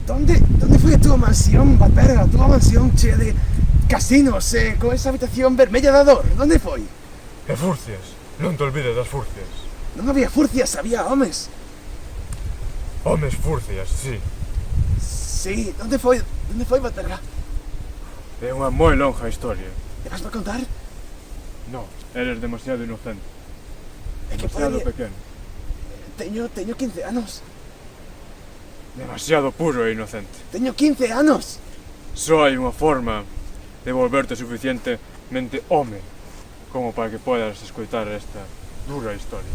¿Dónde foi a túa mansión, Badberga? A túa mansión chea de casinos, con esa habitación vermella da dor? ¿Dónde foi? E furcias, non te olvides das furcias. Non había furcias, había homes. Homes furcias, sí. Sí, ¿dónde foi, Badberga? É unha moi longa historia. ¿Me vas a contar? No, eres demasiado inocente. É que Demasiado pode... pequeno. Teño 15 anos. Demasiado puro e inocente. Teño 15 anos. Só hai unha forma de volverte suficientemente home como para que podas escoitar esta dura historia.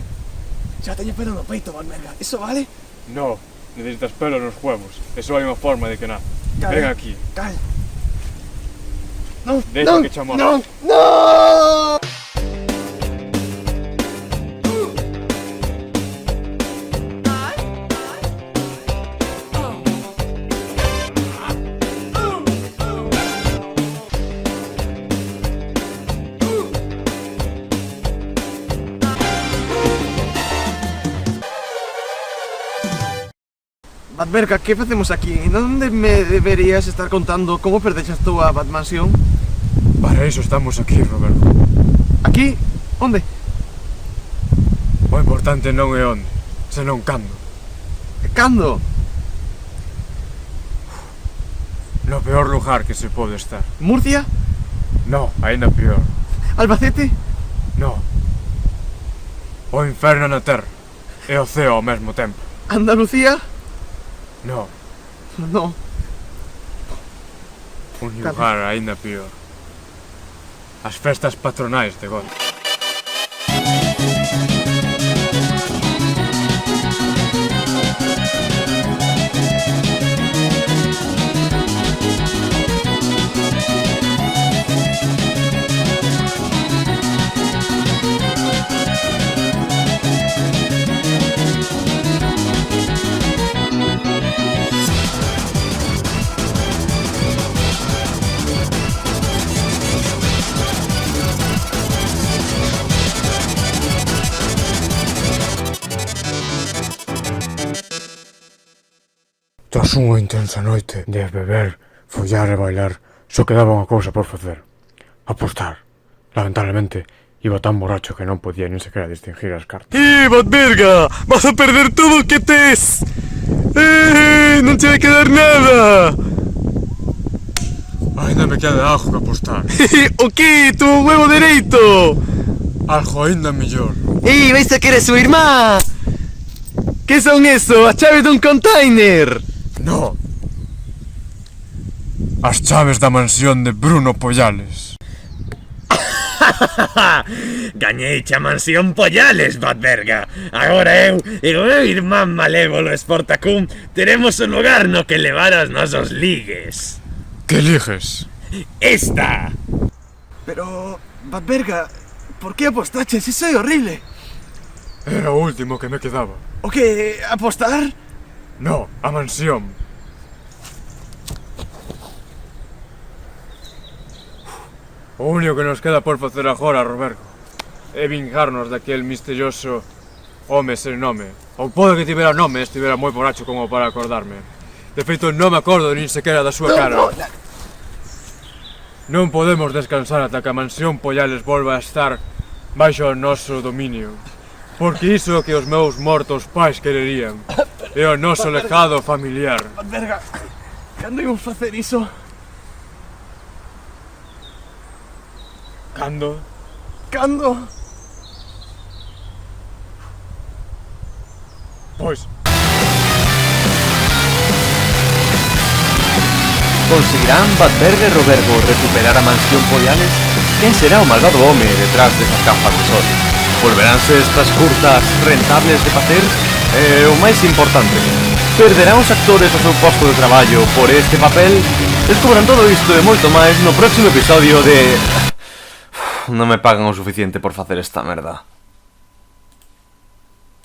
Xa teño pelo no peito, Badberga. Eso vale? No, necesitas pelo nos huevos. E só hai unha forma de que nace. Ven aquí. Cal. Non, Deixa que chamar. non. Badberga, que facemos aquí? Onde me deberías estar contando como perdexas túa Batmansión? Para iso estamos aquí, Roberto. Aquí? Onde? O importante non é onde, senón cando. Cando? No peor lugar que se pode estar. Murcia? No, aínda peor. Albacete? No. O inferno na terra e o ceo ao mesmo tempo. Andalucía? No, No. un lugar aínda peor. As festas patronais de Got. Tras unha intensa noite de beber, follar e bailar, só quedaba unha cousa por facer. Apostar. Lamentablemente, iba tan borracho que non podía nin sequera distinguir as cartas. Badberga! Vas a perder todo o que tes! Non te vai quedar nada! Ainda me queda algo que apostar. O que? Tu huevo dereito! Algo aínda mellor. Vais a querer su irmá! Que son eso? A chave dun container! No. As chaves da mansión de Bruno Pollales. Gañeiche a mansión Pollales, Badberga! Agora eu e o meu irmán malévolo Sportacum teremos un lugar no que levar os nosos ligues. Que eliges? Esta! Pero, Badberga, por que apostaches? Iso é horrible. Era o último que me quedaba. O que, apostar? No, a mansión. O único que nos queda por facer agora, Roberto, é vingarnos daquel misterioso home sen nome. Ou pode que tivera nome, estivera moi borracho como para acordarme. De feito, non me acordo nin sequera da súa cara. Non podemos descansar ata que a mansión Pollales volva a estar baixo o noso dominio. Porque iso é o que os meus mortos pais quererían. É o noso legado familiar. Badberga, cando íamos facer iso? Cando? Cando? Pois. Conseguirán Badberga e Robergo recuperar a mansión Pollales? Quen será o malvado home detrás desas capas de sol? Volveránse estas curtas rentables de facer? E o máis importante, perderán os actores o seu posto de traballo por este papel? Descubran todo isto e moito máis no próximo episodio de... Non me pagan o suficiente por facer esta merda.